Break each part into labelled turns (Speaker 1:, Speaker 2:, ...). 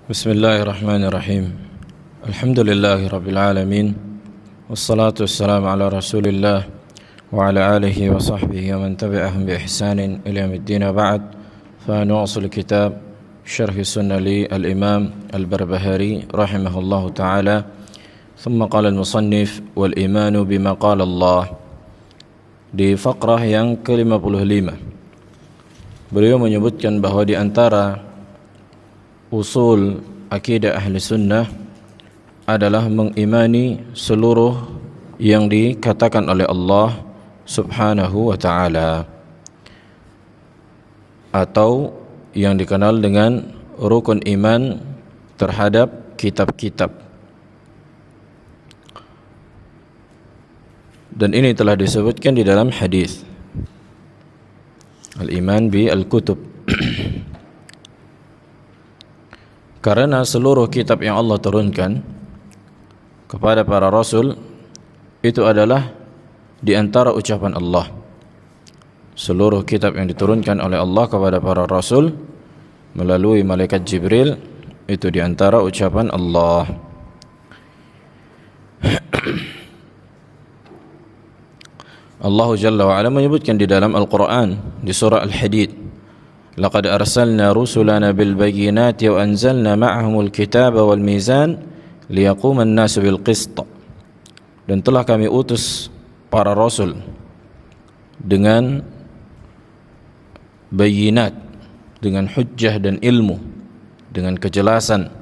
Speaker 1: Bismillahirrahmanirrahim. Alhamdulillahi rabbil alamin. Wassalatu wassalamu ala Rasulillah wa ala alihi wa sahbihi wa man tabi'ahum bi ihsanin ila yaumiddin. Ba'd. Fa nuwasil kitab Syarh Sunnah li al-Imam Al-Barbahari rahimahullahu ta'ala. Thumma qala al-musannif wal imanu bima qala Allah. Di faqrah yang ke-55 beliau menyebutkan bahawa di antara usul akidah ahli sunnah adalah mengimani seluruh yang dikatakan oleh Allah subhanahu wa ta'ala, atau yang dikenal dengan rukun iman terhadap kitab-kitab. Dan ini telah disebutkan di dalam hadis al-iman bi al-kutub. Karena seluruh kitab yang Allah turunkan kepada para rasul itu adalah di antara ucapan Allah. Seluruh kitab yang diturunkan oleh Allah kepada para rasul melalui malaikat Jibril itu di antara ucapan Allah. Allah Jalla wa Ala menyebutkan di dalam Al-Quran di surah Al-Hadid, laqad arsalna rusulana bil bayyinati wa anzalna ma'ahumul kitaba wal mizan liyaquma an-nasu bil qist. Dan telah kami utus para rasul dengan bayinat, dengan hujjah dan ilmu, dengan kejelasan,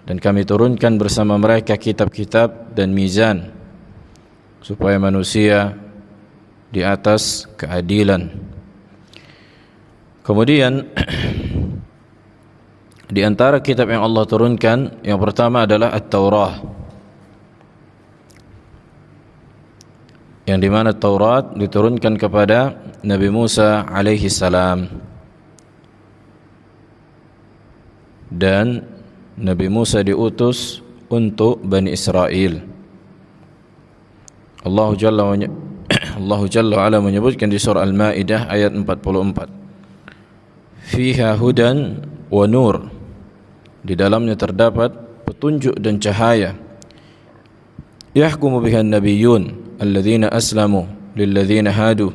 Speaker 1: dan kami turunkan bersama mereka kitab-kitab dan mizan supaya manusia di atas keadilan. Kemudian di antara kitab yang Allah turunkan yang pertama adalah At-Taurah, yang dimana Taurat diturunkan kepada Nabi Musa alaihi salam, dan Nabi Musa diutus untuk Bani Israel. Allah Jalla wa Ala menyebutkan di surah Al-Maidah ayat 44, fiha hudan wa nur, di dalamnya terdapat petunjuk dan cahaya. Yahkumu biha an-nabiyyun alladhina aslamu lilladhina hadu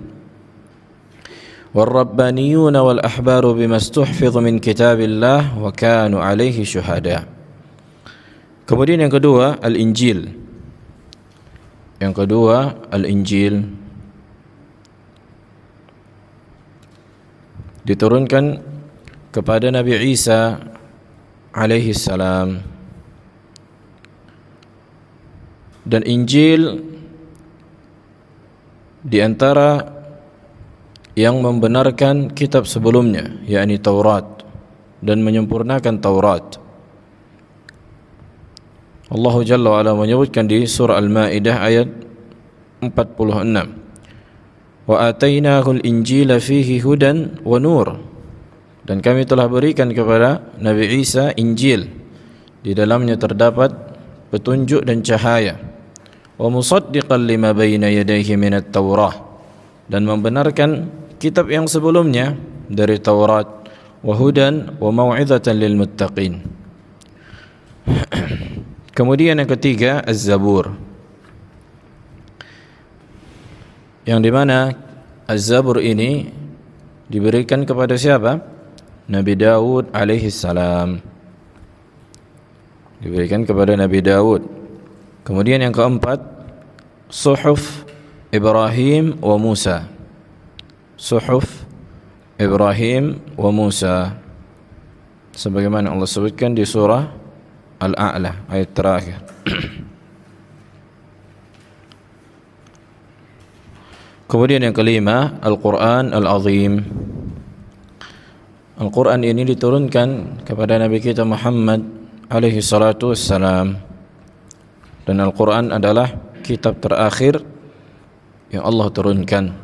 Speaker 1: wal-rabbaniyun wal-ahbaru bima istuhfidha min kitabillah wa kanu alaihi syuhada. Kemudian yang kedua Al-Injil. Yang kedua Al-Injil diturunkan kepada Nabi Isa alaihi salam, dan Injil di antara yang membenarkan kitab sebelumnya, yakni Taurat, dan menyempurnakan Taurat. Allah Jalla wa Ala menyebutkan di surah Al-Maidah ayat 46, wa atainahul injila fihi hudan wa nur, dan kami telah berikan kepada Nabi Isa Injil, di dalamnya terdapat petunjuk dan cahaya. Wa musaddiqan lima baina yadayhi minat Taurah, dan membenarkan kitab yang sebelumnya dari Taurat. Wa hudan wa mau'izatan lil muttaqin. Kemudian yang ketiga Az-Zabur, yang dimana Az-Zabur ini diberikan kepada siapa? Nabi Daud alaihi salam. Diberikan kepada Nabi Daud. Kemudian yang keempat Suhuf Ibrahim wa Musa. Suhuf Ibrahim wa Musa, sebagaimana Allah sebutkan di surah Al-A'la ayat terakhir. Kemudian yang kelima Al-Quran Al-Azim. Al-Quran ini diturunkan kepada Nabi kita Muhammad alaihi salatu wassalam, dan Al-Quran adalah kitab terakhir yang Allah turunkan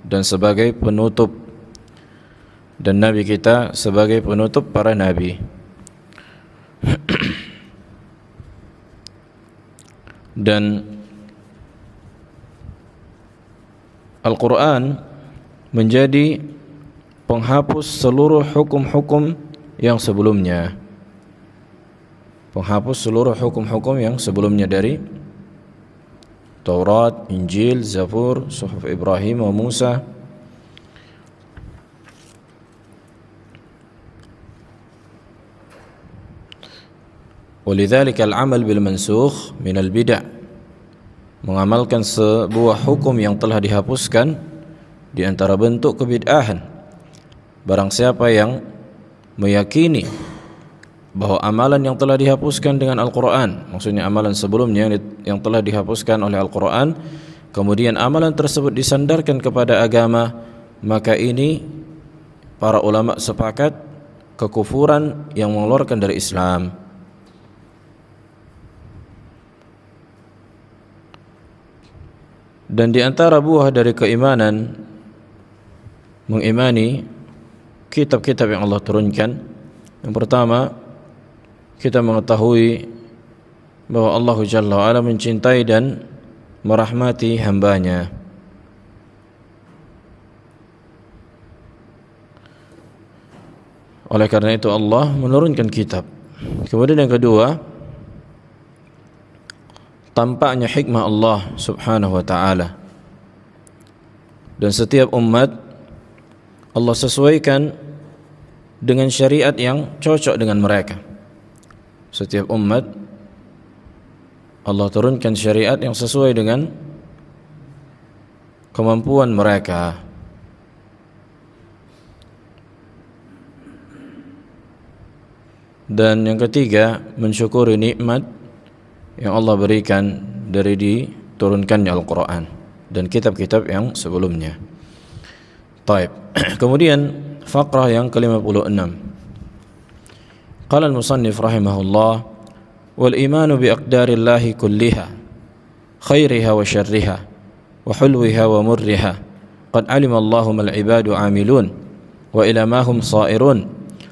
Speaker 1: dan sebagai penutup, dan Nabi kita sebagai penutup para Nabi. Dan Al-Quran menjadi penghapus seluruh hukum-hukum yang sebelumnya. penghapus seluruh hukum-hukum yang sebelumnya dari Taurat, Injil, Zabur, Suhuf Ibrahim wa Musa. Walidzalika al-amal bil mansukh min al-bid'ah, mengamalkan sebuah hukum yang telah dihapuskan di antara bentuk kebid'ahan. Barang siapa yang meyakini bahwa amalan yang telah dihapuskan dengan Al-Quran, maksudnya amalan sebelumnya yang telah dihapuskan oleh Al-Quran, kemudian amalan tersebut disandarkan kepada agama, maka ini para ulama sepakat kekufuran yang mengeluarkan dari Islam. Dan di antara buah dari keimanan, mengimani kitab-kitab yang Allah turunkan, yang pertama, kita mengetahui bahwa Allah Jalla wa'ala mencintai dan merahmati hambanya. Oleh karena itu Allah menurunkan kitab. Kemudian yang kedua, tampaknya hikmah Allah Subhanahu wa ta'ala, dan setiap umat Allah sesuaikan dengan syariat yang cocok dengan mereka. Setiap umat Allah turunkan syariat yang sesuai dengan kemampuan mereka. Dan yang ketiga, mensyukuri nikmat yang Allah berikan dari diturunkannya Al-Quran dan kitab-kitab yang sebelumnya. Taib. Kemudian faqrah yang ke-56. Qala al-musannif rahimahullah, wal imanu bi aqdarillahi kulliha, khairiha wa syarriha, wa hulwiha wa murriha, qad alima Allahu mal ibadu amilun, wa ila ma hum sairun,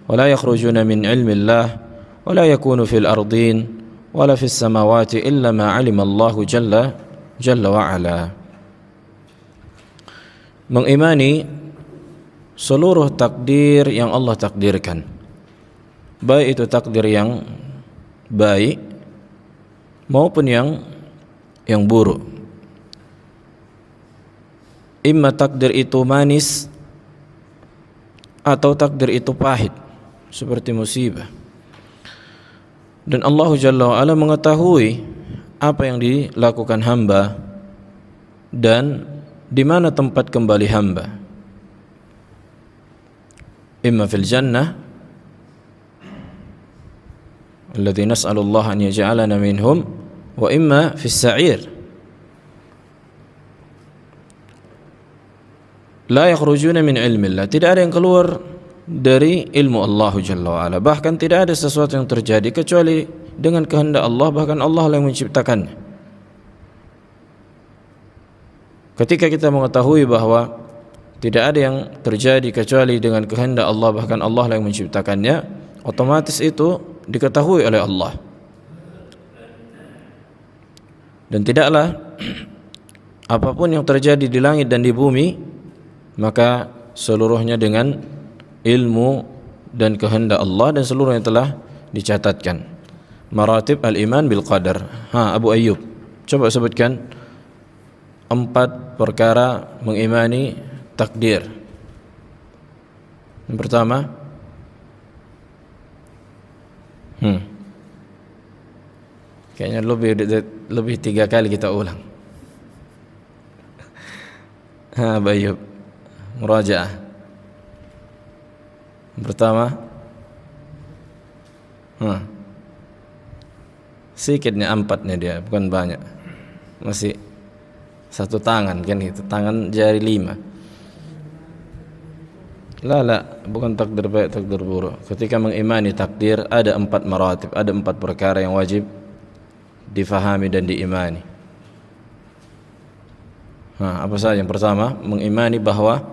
Speaker 1: wa la yakhrujuna min ilmi Allah, wa la yakunu fil ardin, wa la fis samawati illa ma alima Allahu jalla wa ala. Mengimani seluruh takdir yang Allah takdirkan, baik itu takdir yang baik maupun yang buruk. Imma takdir itu manis atau takdir itu pahit, seperti musibah. Dan Allah Jalla wa'ala mengetahui apa yang dilakukan hamba dan di mana tempat kembali hamba. Imma fil jannah alladzi nas'alullah an yaj'alana minhum, wa imma fis sa'ir. La yakhrujuna min ilmillah, tidak ada yang keluar dari ilmu Allah Jalla wa ala. Bahkan tidak ada sesuatu yang terjadi kecuali dengan kehendak Allah, bahkan Allah yang menciptakannya. Ketika kita mengetahui bahwa tidak ada yang terjadi kecuali dengan kehendak Allah, bahkan Allah yang menciptakannya, otomatis itu diketahui oleh Allah. Dan tidaklah apapun yang terjadi di langit dan di bumi, maka seluruhnya dengan ilmu dan kehendak Allah, dan seluruhnya telah dicatatkan. Maratib al-iman bil qadar. Abu Ayyub, coba sebutkan 4 perkara mengimani takdir. Yang pertama, kayaknya lebih 3 kali kita ulang. Abu Ayyub, murajaah. Yang pertama, sedikitnya 4-nya dia, bukan banyak. Masih 1 tangan kan itu, tangan jari 5. La, bukan takdir baik, takdir buruk. Ketika mengimani takdir ada 4 maratib, ada 4 perkara yang wajib difahami dan diimani. Apa saja? Yang pertama, mengimani bahwa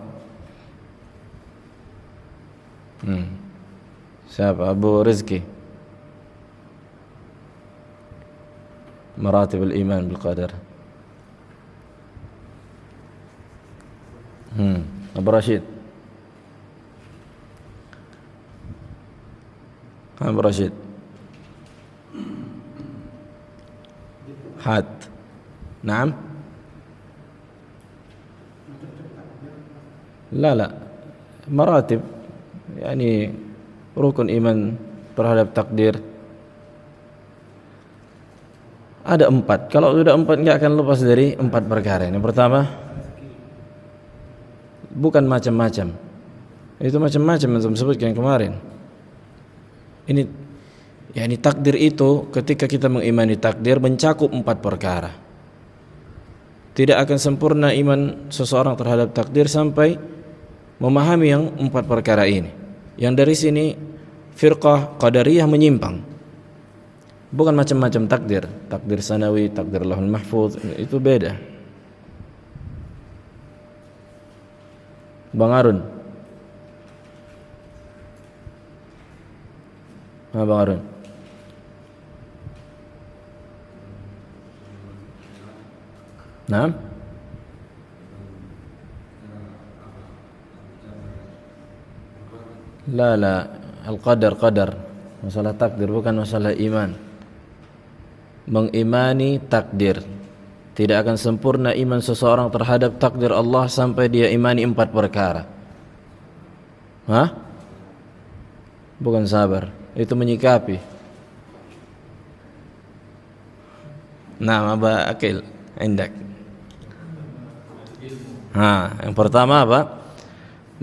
Speaker 1: siapa? Abu Rizki. Maratib al-iman bil qadar. Abu Rashid. Abu Rashid. had. Naam. La. Maratib. Yani rukun iman terhadap takdir ada 4. Kalau sudah 4 enggak akan lepas dari 4 perkara. Yang pertama, bukan macam-macam. Itu macam-macam yang sebutkan kemarin. Ini yakni takdir itu, ketika kita mengimani takdir, mencakup 4 perkara. Tidak akan sempurna iman seseorang terhadap takdir sampai memahami yang 4 perkara ini. Yang dari sini firqah qadariyah menyimpang. Bukan macam-macam takdir. Takdir sanawi, takdir lahul mahfuz, itu beda. Bang Arun. Bang Arun. Naam. La. Al-qadar. Masalah takdir bukan masalah iman. Mengimani takdir. Tidak akan sempurna iman seseorang terhadap takdir Allah sampai dia imani 4 perkara. Bukan sabar. Itu menyikapi. Nah, Aba Akil, indak. Yang pertama apa?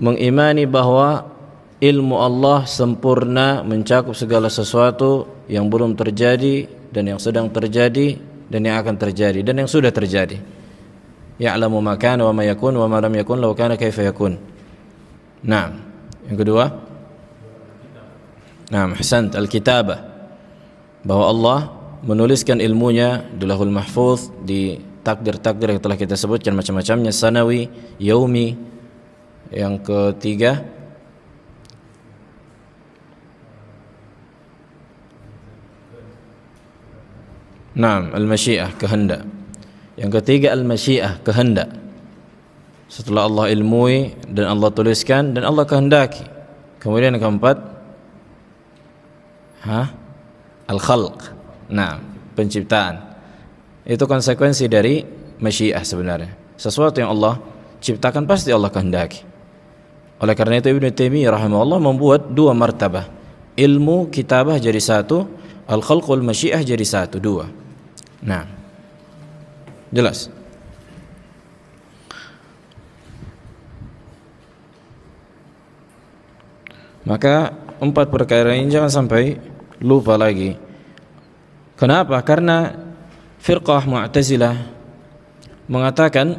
Speaker 1: Mengimani bahwa ilmu Allah sempurna, mencakup segala sesuatu yang belum terjadi dan yang sedang terjadi dan yang akan terjadi dan yang sudah terjadi. Ya'lamu ma kana wa ma yakun wa ma lam yakun law kana kaifa yakun. Nah, yang kedua, ahsant, al-kitabah, bahwa Allah menuliskan ilmunya di Lauhul Mahfuz, di takdir-takdir yang telah kita sebutkan macam-macamnya, sanawi, yaumi. Yang ketiga, al-masyiah, kehendak. Yang ketiga, al-masyiah, kehendak. Setelah Allah ilmui dan Allah tuliskan dan Allah kehendaki. Kemudian yang keempat, al-khalq. Penciptaan. Itu konsekuensi dari masyiah sebenarnya. Sesuatu yang Allah ciptakan pasti Allah kehendaki. Oleh karena itu Ibnu Taimiyah rahimahullah membuat 2 martabah. Ilmu kitabah jadi 1, al-khalq wal masyiah jadi 1, 2. Jelas. Maka 4 perkara ini jangan sampai lupa lagi. Kenapa? Karena firqah Mu'tazilah mengatakan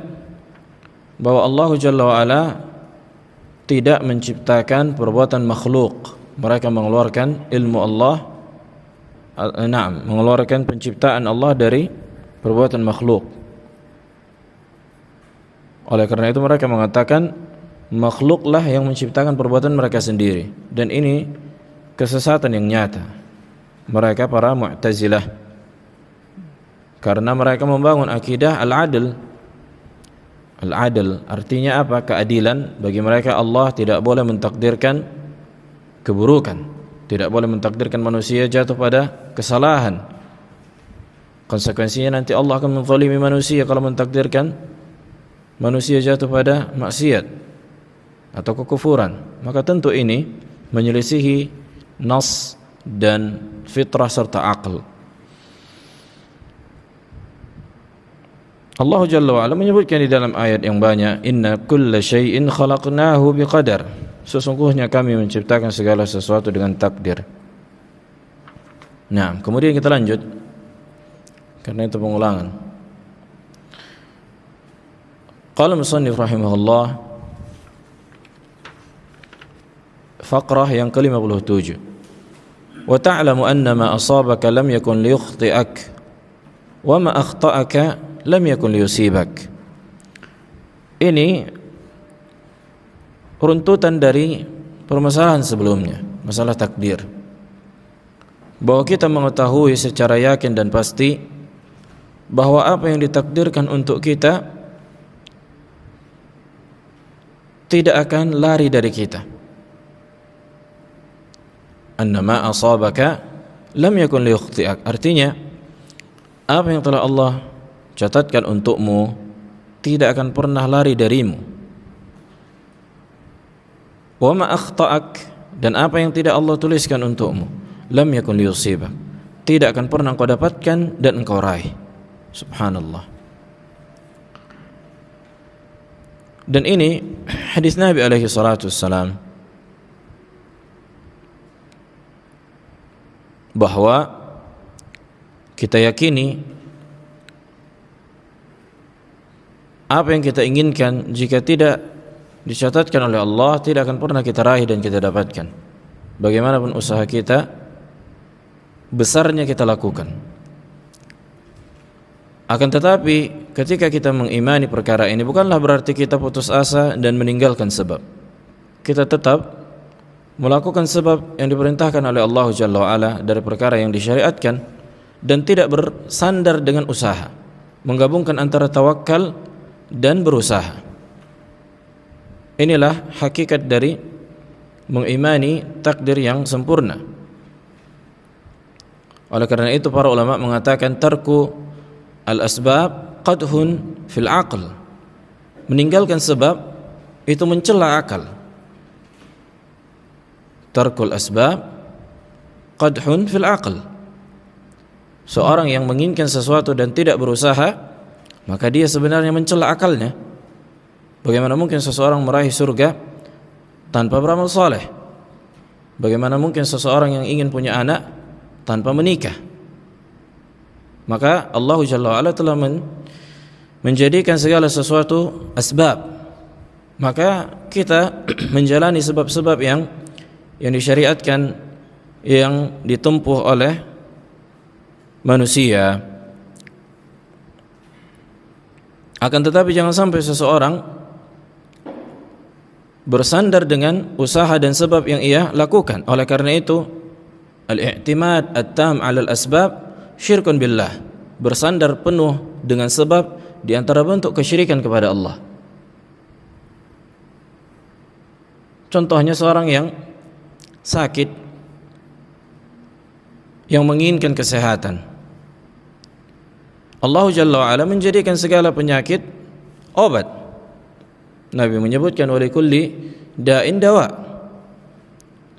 Speaker 1: bahwa Allah Jalla wa'ala tidak menciptakan perbuatan makhluk. Mereka mengeluarkan ilmu Allah, mengeluarkan penciptaan Allah dari perbuatan makhluk. Oleh karena itu mereka mengatakan makhluklah yang menciptakan perbuatan mereka sendiri, dan ini kesesatan yang nyata mereka para Mu'tazilah, karena mereka membangun akidah al-adl. Al-adl artinya apa? Keadilan. Bagi mereka Allah tidak boleh mentakdirkan keburukan, tidak boleh mentakdirkan manusia jatuh pada kesalahan. Konsekuensinya nanti Allah akan menzalimi manusia kalau mentakdirkan manusia jatuh pada maksiat atau kekufuran. Maka tentu ini menyelisihi nas dan fitrah serta akal. Allah Jalla wa'ala menyebutkan di dalam ayat yang banyak, inna kulla syai'in khalaqnahu biqadar. Sesungguhnya kami menciptakan segala sesuatu dengan takdir. Kemudian kita lanjut, karena itu pengulangan. Qala musannif rahimahullah, faqrah yang ke-57. Wa ta'lamu anna ma asabaka lam yakun liyukhti'ak wa ma akhta'aka lam yakun liyusibak. Ini runtutan dari permasalahan sebelumnya, masalah takdir. Bahwa kita mengetahui secara yakin dan pasti bahwa apa yang ditakdirkan untuk kita tidak akan lari dari kita. Annama asabaka lam yakun liyukhti'ak, artinya apa yang telah Allah catatkan untukmu tidak akan pernah lari darimu. Wa ma akhta'ak, dan apa yang tidak Allah tuliskan untukmu, lam yakun liyusibak, tidak akan pernah engkau dapatkan dan engkau raih. Subhanallah. Dan ini hadis Nabi alaihi salatu wassalam, bahwa kita yakini apa yang kita inginkan jika tidak dicatatkan oleh Allah tidak akan pernah kita raih dan kita dapatkan. Bagaimanapun usaha kita, besarnya kita lakukan. Akan tetapi ketika kita mengimani perkara ini, bukanlah berarti kita putus asa dan meninggalkan sebab. Kita tetap melakukan sebab yang diperintahkan oleh Allah Jalla wa'ala dari perkara yang disyariatkan, dan tidak bersandar dengan usaha, menggabungkan antara tawakal dan berusaha. Inilah hakikat dari mengimani takdir yang sempurna. Oleh karena itu para ulama mengatakan tarku al-asbab qadhun fil aql. Meninggalkan sebab itu mencela akal. Tarkul asbab qadhun fil aql. Seorang yang menginginkan sesuatu dan tidak berusaha, maka dia sebenarnya mencela akalnya. Bagaimana mungkin seseorang meraih surga tanpa beramal saleh? Bagaimana mungkin seseorang yang ingin punya anak tanpa menikah? Maka Allah Jalla wa'ala telah menjadikan segala sesuatu asbab. Maka kita menjalani sebab-sebab yang disyariatkan, yang ditempuh oleh manusia. Akan tetapi jangan sampai seseorang bersandar dengan usaha dan sebab yang ia lakukan. Oleh karena itu, al-i'timad at-tam 'ala al-asbab syirkun billah. Bersandar penuh dengan sebab di antara bentuk kesyirikan kepada Allah. Contohnya seorang yang sakit, yang menginginkan kesehatan. Allah Jalla wa'ala menjadikan segala penyakit obat. Nabi menyebutkan walikulli da'in dawa.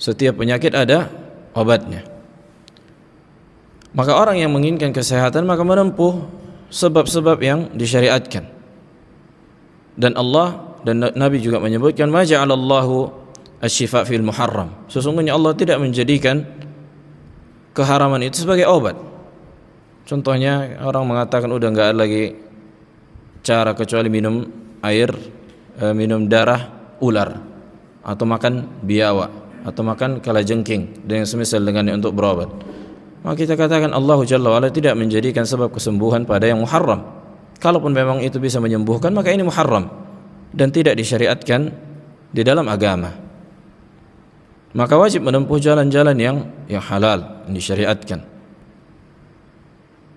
Speaker 1: Setiap penyakit ada obatnya. Maka orang yang menginginkan kesehatan maka menempuh sebab-sebab yang disyariatkan. Dan Allah dan Nabi juga menyebutkan ma ja'alallahu asy-syifa fil muharram. Sesungguhnya Allah tidak menjadikan keharaman itu sebagai obat. Contohnya orang mengatakan udah enggak ada lagi cara kecuali minum air, minum darah ular, atau makan biawak, atau makan kalajengking dan yang semisal dengannya untuk berobat. Maka kita katakan Allah Jalla wa'ala tidak menjadikan sebab kesembuhan pada yang muharram. Kalaupun memang itu bisa menyembuhkan, maka ini muharram dan tidak disyariatkan di dalam agama. Maka wajib menempuh jalan-jalan yang halal, yang disyariatkan.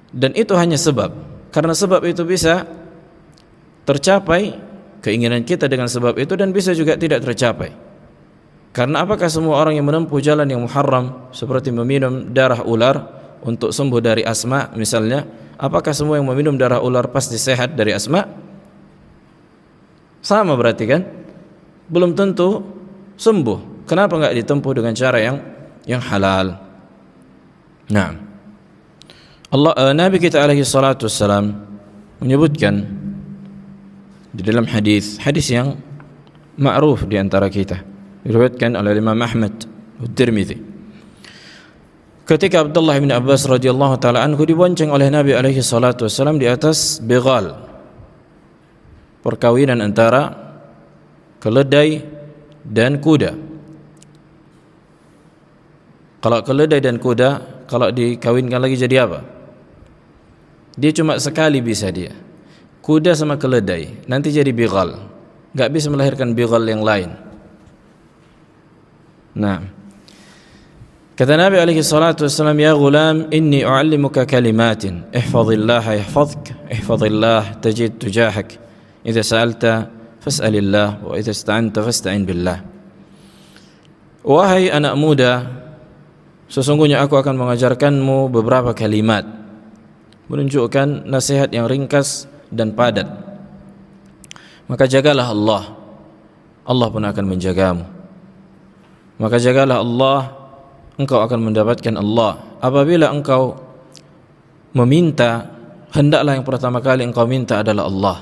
Speaker 1: Dan itu hanya sebab. Karena sebab itu bisa tercapai keinginan kita dengan sebab itu, dan bisa juga tidak tercapai. Karena apakah semua orang yang menempuh jalan yang muharram seperti meminum darah ular untuk sembuh dari asma misalnya, apakah semua yang meminum darah ular pasti sehat dari asma? Sama berarti kan? Belum tentu sembuh. Kenapa enggak ditempuh dengan cara yang halal? Nah, Nabi kita alaihi salatu wassalam menyebutkan di dalam hadis yang ma'ruf di antara kita, diriwayatkan oleh Imam Ahmad dan Tirmidzi, ketika Abdullah bin Abbas radhiyallahu taala anhu dibonceng oleh Nabi alaihi salatu wassalam di atas bighal, perkawinan antara keledai dan kuda. Kalau keledai dan kuda, kalau dikawinkan lagi jadi apa? Dia cuma sekali bisa dia. Kuda sama keledai nanti jadi bighal, enggak bisa melahirkan bighal yang lain. Nah, kata Nabi alaihi salatu wassalam, ya ghulam inni u'allimuka kalimatin ihfazillaha yahfazuk, ihfazillah tajid tujahak, idza sa'alta fas'alillah wa idza ista'anta fasta'in billah. Wahai anak muda, sesungguhnya aku akan mengajarkanmu beberapa kalimat. menunjukkan nasihat yang ringkas dan padat. Maka jagalah Allah, Allah pun akan menjagamu. Maka jagalah Allah, engkau akan mendapatkan Allah. Apabila engkau meminta, hendaklah yang pertama kali engkau minta adalah Allah.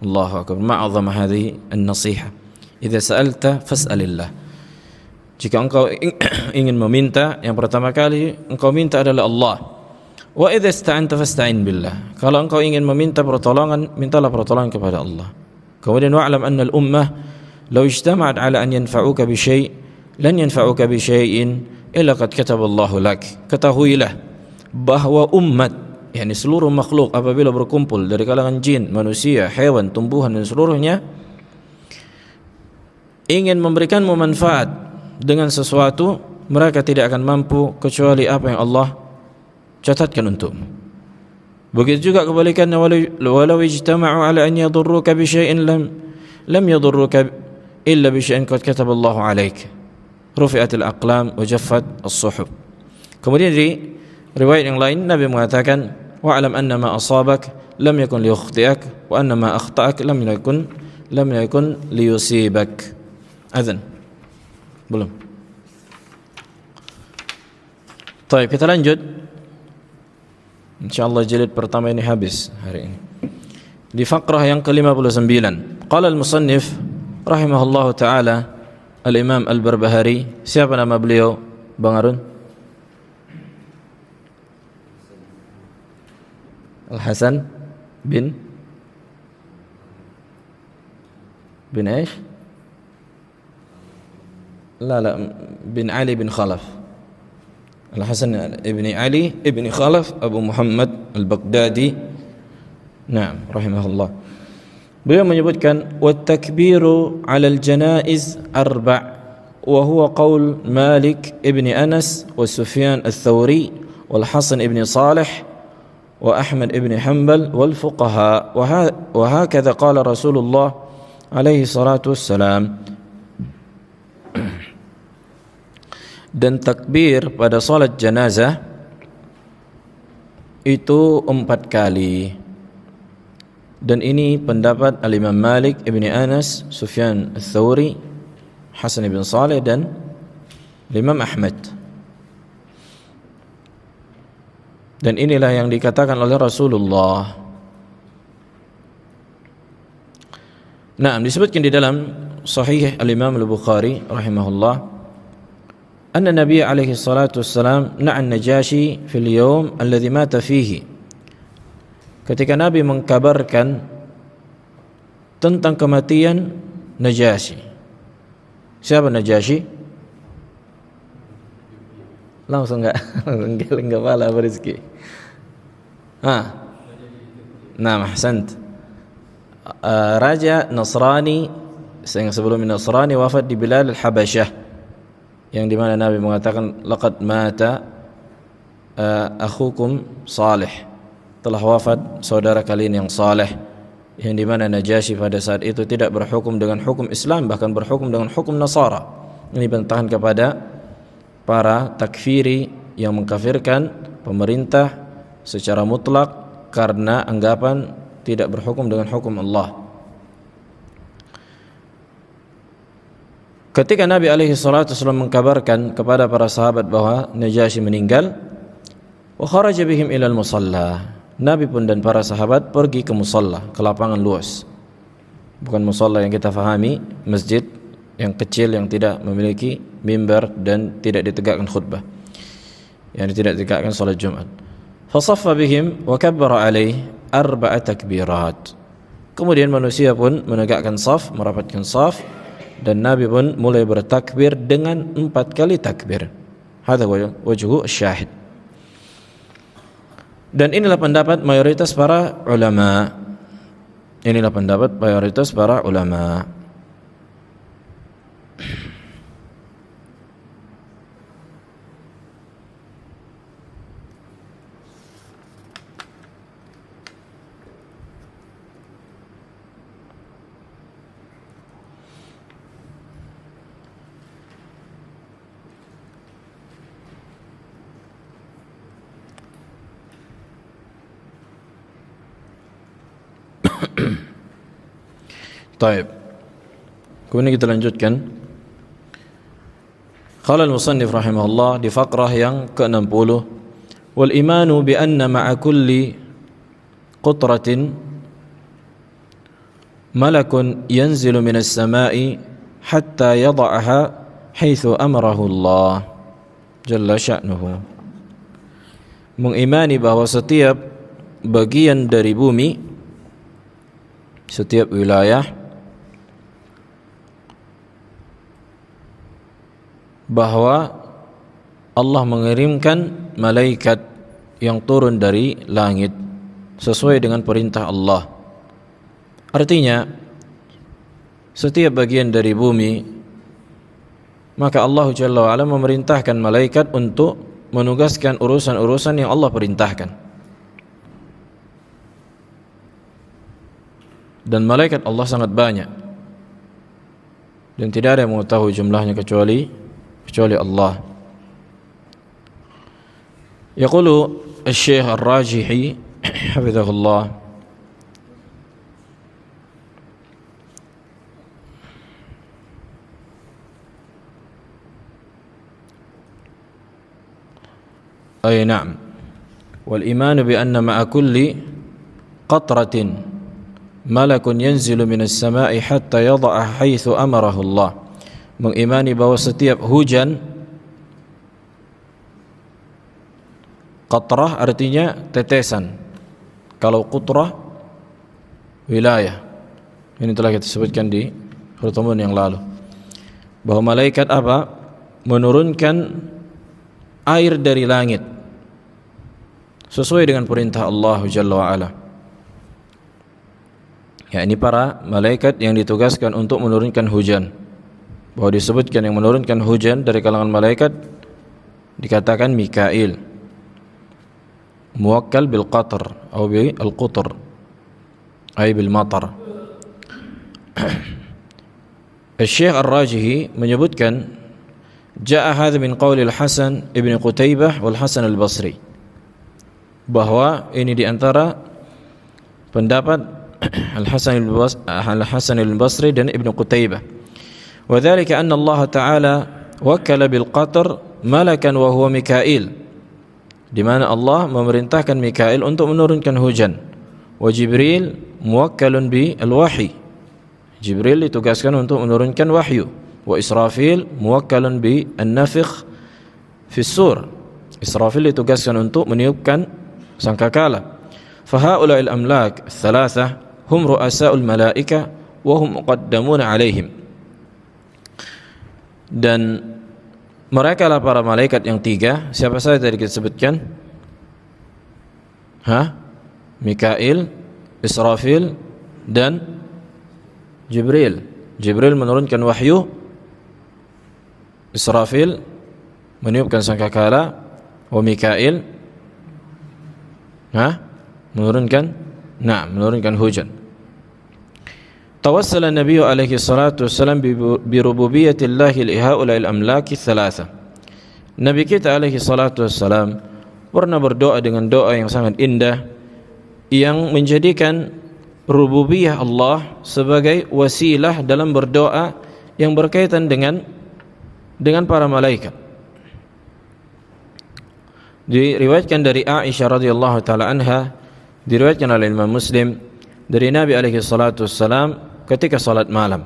Speaker 1: Allahu akbar. Ma'azama hadhihi an-nasihah. Idza sa'alta fas'alillah. Jika engkau ingin meminta, yang pertama kali engkau minta adalah Allah. Wa idza ista'anta fasta'in billah. Kalau engkau ingin meminta pertolongan, mintalah pertolongan kepada Allah. Kemudian wa'lam anna al-ummah law ijtama'at 'ala an yanfa'uka bi syai' lan yanfa'uka bi syai'in illa qad kataballahu lak. Ketahuilah bahwa umat, yakni seluruh makhluk apabila berkumpul dari kalangan jin, manusia, hewan, tumbuhan dan seluruhnya ingin memberikanmu manfaat dengan sesuatu, mereka tidak akan mampu kecuali apa yang Allah catatkan untukmu. Begitu juga kebalikannya, walau ijtama'u 'ala an yadurruka bi syai'in lam yadurruka illa bi syai'in qad kataballahu 'alaik. Rufi'atil aqlam wa jaffat as-suhuf. Kemudian di riwayat yang lain Nabi mengatakan, wa'lam anna ma asabak lam yakun liyukhti'ak wa anna ma akhta'ak lam yakun liyusibak. Azan. Belum. Baik, kita lanjut. InsyaAllah jilid pertama ini habis hari ini. Di faqrah yang ke-59. Qala al-musannif rahimahullahu ta'ala al-imam al-Barbahari. Siapa nama beliau, Bang Arun? Al-Hasan bin Aish? La, bin Ali bin Khalaf. Al-Hasan ibn Ali ibn Khalaf Abu Muhammad al-Baghdadi. Naam, rahimahullah. Beliau menyebutkan wat-takbiru 'ala al-janaiz arba' wa huwa qaul Malik ibn Anas wa Sufyan ats-Tsauri wal Hasan ibn Salih wa Ahmad ibn Hanbal wal fuqaha wa hakadha qala Rasulullah alaihi salatu wassalam. Dan takbir pada salat jenazah itu 4 kali. Dan ini pendapat Al-Imam Malik Ibn Anas, Sufyan Ats-Tsauri, Hasan ibn Salih dan Imam Ahmad. Dan inilah yang dikatakan oleh Rasulullah. Nah, disebutkan di dalam Sahih Al-Imam Al-Bukhari rahimahullah, أن النبي عليه الصلاة والسلام نعى النجاشي في اليوم الذي مات فيه. Ketika Nabi mengkabarkan tentang kematian Najasyi. Siapa Najasyi? Langsung enggak geleng kepala Rizki. Nah, ahsant. Raja Nasrani yang sebelum Nasrani wafat di Bilal al-Habasyah, yang dimana Nabi mengatakan laqad mata akhukum salih, telah wafat saudara kalian yang saleh, yang dimana Najasyi pada saat itu tidak berhukum dengan hukum Islam, bahkan berhukum dengan hukum Nasara. Ini bantahan kepada para takfiri yang mengkafirkan pemerintah secara mutlak karena anggapan tidak berhukum dengan hukum Allah. Ketika Nabi alaihi salatu wasallam mengkabarkan kepada para sahabat bahwa Najasyi meninggal, wa kharaja bihim ilal musalla. Nabi pun dan para sahabat pergi ke musalla, ke lapangan luas. Bukan musalla yang kita fahami, masjid yang kecil yang tidak memiliki mimbar dan tidak ditegakkan khutbah, yang tidak ditegakkan salat Jumat. Fa saffa bihim wa kabbara alaihi 4 takbirat. Kemudian manusia pun menegakkan saf, merapatkan saf, dan Nabi pun mulai bertakbir dengan 4 kali takbir. Hadza wajhu syahid. Dan inilah pendapat mayoritas para ulama. Inilah pendapat mayoritas para ulama. Taib. Kemudian kita lanjutkan. Qala al-musannif rahimahullah di faqrah yang ke-60, wal imanu bi anna ma'a kulli qutratin malakun yanzilu minas sama'i hatta yada'aha haitsu amarahu Allah jalla sya'nuhu. Mengimani bahwa setiap bagian dari bumi, setiap wilayah, bahwa Allah mengirimkan malaikat yang turun dari langit sesuai dengan perintah Allah. Artinya setiap bagian dari bumi, maka Allah Jalla wa'ala memerintahkan malaikat untuk menugaskan urusan-urusan yang Allah perintahkan. Dan malaikat Allah sangat banyak, dan tidak ada yang mengetahui jumlahnya kecuali Allah. Yaqulu Asy-Syaikh Ar-Rajihi hafizahullah, ay na'am, wal iman bi anna ma'a kulli qatratin malakun yanzilu minas sama'i hatta yada'a haitsu amarahu Allah. Mengimani bahwa setiap hujan, qatrah artinya tetesan, kalau qutrah wilayah. Ini telah kita sebutkan di pertemuan yang lalu, bahwa malaikat apa? Menurunkan air dari langit sesuai dengan perintah Allah Jalla wa'ala. Ya, ini para malaikat yang ditugaskan untuk menurunkan hujan. Bahwa disebutkan yang menurunkan hujan dari kalangan malaikat dikatakan Mikail, muwakkal bil qatr atau bil qutr, ay bil matar. Asy-Syaikh Ar-Rajihi menyebutkan, jaa hadza min qauli al-Hasan ibn Qutaibah wal Hasan al-Basri, bahwa ini di antara pendapat Al-Hasan al-Basri dan Ibn Qutaibah. وذلك أن الله تعالى وكل بالقطر ملكا وهو ميكائيل, di mana Allah memerintahkan Mikail untuk menurunkan hujan. Wa Jibril muwakkalun bil wahyi, Jibril ditugaskan untuk menurunkan wahyu. Wa Israfil muwakkalun bi an-nafikh fi sur, Israfil ditugaskan untuk meniupkan sangkakala. Fa haula'il amlak ats-tsalatsah hum ru'asa'ul malaika wa hum muqaddamuna 'alaihim. Dan mereka lah para malaikat yang tiga. Siapa saja tadi kita sebutkan? Mikail, Israfil, dan Jibril. Jibril menurunkan wahyu, Israfil meniupkan sangkakala, wa Mikail menurunkan hujan. Tawassala Nabi alaihi salatu wassalam bi rububiyyatillahi li haula'il amlaki thalatha. Nabi kita alaihi salatu wassalam pernah berdoa dengan doa yang sangat indah yang menjadikan rububiyah Allah sebagai wasilah dalam berdoa yang berkaitan dengan para malaikat. Diriwayatkan dari Aisyah radhiyallahu taala anha, diriwayatkan oleh Imam Muslim dari Nabi alaihi salatu wassalam ketika salat malam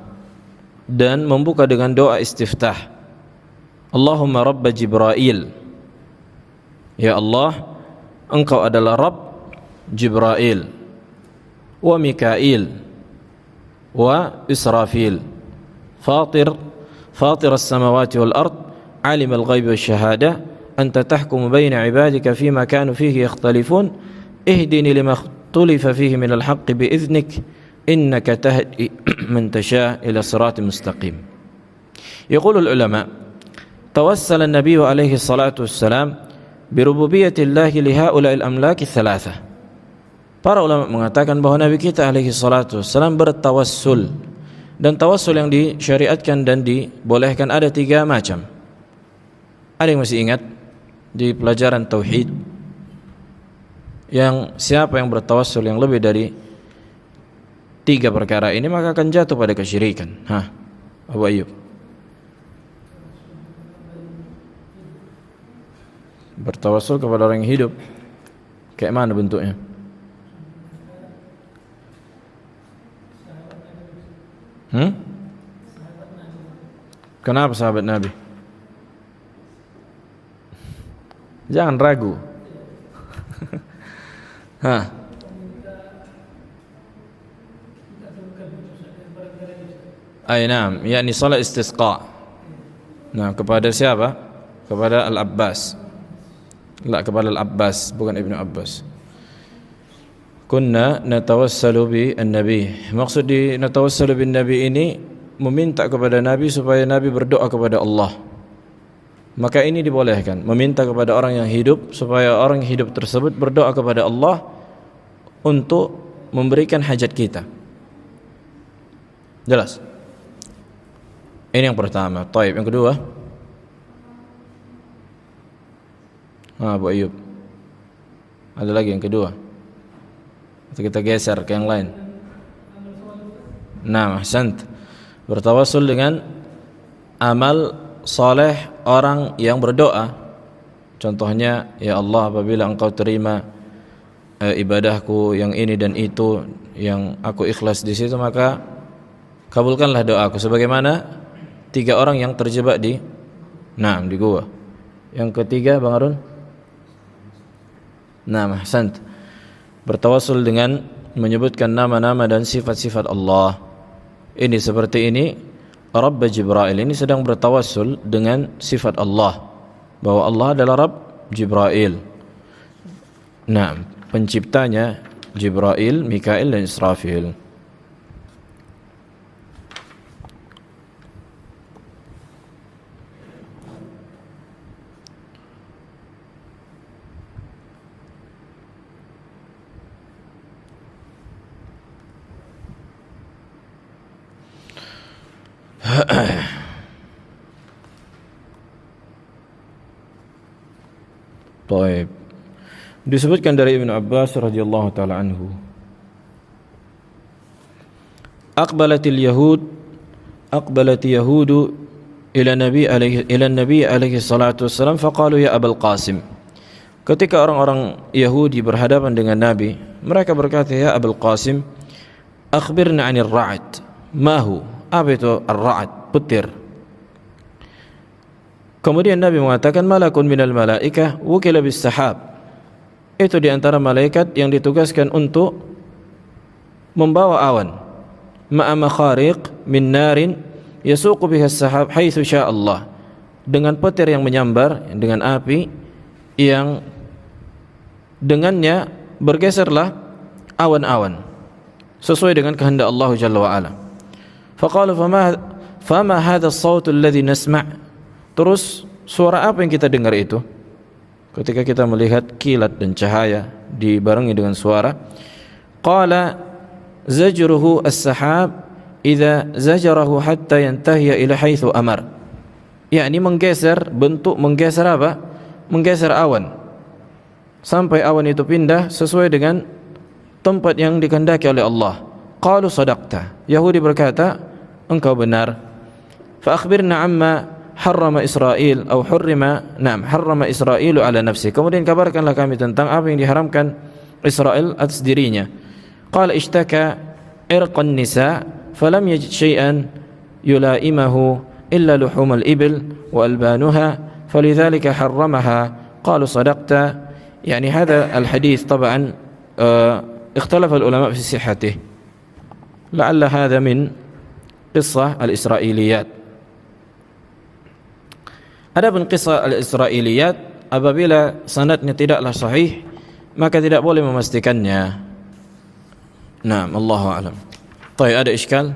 Speaker 1: dan membuka dengan doa istiftah, Allahumma rabb Jibril, ya Allah, engkau adalah Rabb Jibril, wa Mikail, wa Israfil, fatir as-samawati wal ard, alim al-ghaib wa syahada, anta tahkumu baina ibadika fima kanu fihi yakhtalifun, ihdini lima ikhtalafa fihi min al-haqq bi idhnik, innaka tahdi man tasha ila siratin mustaqim. Yaqulu al-ulama, tawassala an-nabiy alaihi salatu wassalam bi rububiyyatillahi li haula'il amlaki thalatha. Para ulama mengatakan bahwa Nabi kita alaihi salatu wassalam bertawassul, dan tawassul yang disyariatkan dan dibolehkan ada 3 macam. Ada yang masih ingat di pelajaran tauhid yang siapa yang bertawassul yang lebih dari tiga perkara ini maka akan jatuh pada kesyirikan. Abu Ayyub. Bertawassul kepada orang yang hidup. Kayak mana bentuknya? Kenapa sahabat Nabi? Jangan ragu. Naam, yakni salat istisqa. Nah, kepada siapa? Kepada Al-Abbas. La, kepada Al-Abbas, bukan Ibnu Abbas. Kunna natawassalu bi an-nabi. Maksud di natawassalu bin nabi ini meminta kepada Nabi supaya Nabi berdoa kepada Allah. Maka ini dibolehkan, meminta kepada orang yang hidup supaya orang yang hidup tersebut berdoa kepada Allah untuk memberikan hajat kita. Jelas? Ini yang pertama. Taib, yang kedua? Abu Ayyub. Ada lagi yang kedua? Atau kita geser ke yang lain? Nah, ahsant. Bertawassul dengan amal saleh orang yang berdoa. Contohnya, ya Allah, apabila engkau terima ibadahku yang ini dan itu, yang aku ikhlas di situ, maka kabulkanlah doaku. Sebagaimana tiga orang yang terjebak di gua. Yang ketiga, Bang Arun? Ahsant. Bertawassul dengan menyebutkan nama-nama dan sifat-sifat Allah. Ini seperti ini, Rabb Jibril ini sedang bertawassul dengan sifat Allah, bahwa Allah adalah Rabb Jibril. Penciptanya Jibril, Mikail dan Israfil. Taib. Disebutkan dari Ibnu Abbas radhiyallahu taala anhu, aqbalatil yahudu ila nabi alaihi salatu wassalam faqalu ya Abul Qasim. Ketika orang-orang Yahudi berhadapan dengan Nabi, mereka berkata, ya Abul Qasim, akhbirna 'anil ra'd. Mahu? Apa itu ar-ra'd? Petir. Kemudian Nabi mengatakan, malakun minal malaikah wukila bis sahab. Itu di antara malaikat yang ditugaskan untuk membawa awan. Ma'a makhariq min narin yasuqu biha as-sahab haitsu syaa Allah. Dengan petir yang menyambar, dengan api yang dengannya bergeserlah awan-awan sesuai dengan kehendak Allah Jalla wa Ala. Faqala fama hadha as-sawt alladhi nasma'. Terus suara apa yang kita dengar itu? Ketika kita melihat kilat dan cahaya dibarengi dengan suara. Qala zajruhu as-sahab idza zajarahu hatta yantahiya ila haitsu amar. Yakni menggeser, bentuk menggeser apa? Menggeser awan sampai awan itu pindah sesuai dengan tempat yang dikehendaki oleh Allah. Qalu sadaqta. Yahudi berkata, engkau benar. Fa akhbirna amma harrama Israel atau harrama Israel ala nafsi. Kemudian kabarkanlah kami tentang apa yang diharamkan Israel atas dirinya. Qala ishtaka irqan nisa falam yajid shay'an yulaimahu illa luhum al-ibil wa albanuha falidhalika harramaha. Qalu sadaqta. Yani hadha al-hadith طبعا اختلف العلماء في صحته. لعل هذا من قصة الإسرائيليات. Adapun kisah al-Israiliyat, apabila sanadnya tidaklah sahih, maka tidak boleh memastikannya. Allahu a'lam. Baik, ada iskal?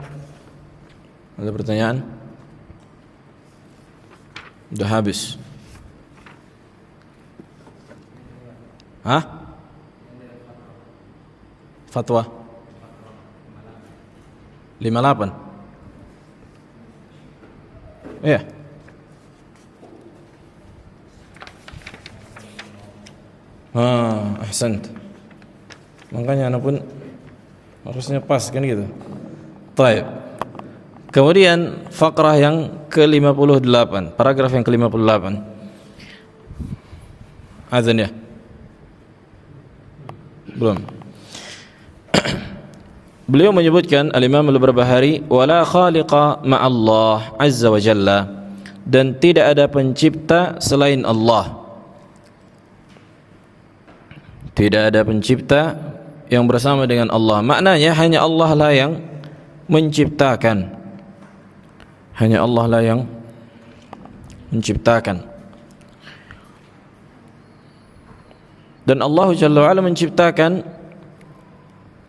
Speaker 1: Ada pertanyaan? Sudah habis. Fatwa 58. Iya. Ahsant. Makanya anak pun Harusnya pas kan gitu. Baik. Kemudian fakrah yang ke-58, paragraf yang ke-58. Azan ya? Belum. Beliau menyebutkan Al-Imam Al-Barbahari, wala khaliqa ma'allah azza wa jalla, dan tidak ada pencipta selain Allah. Tidak ada pencipta yang bersama dengan Allah. Maknanya hanya Allah lah yang menciptakan. Hanya Allah lah yang menciptakan. Dan Allah Jalla wa'ala menciptakan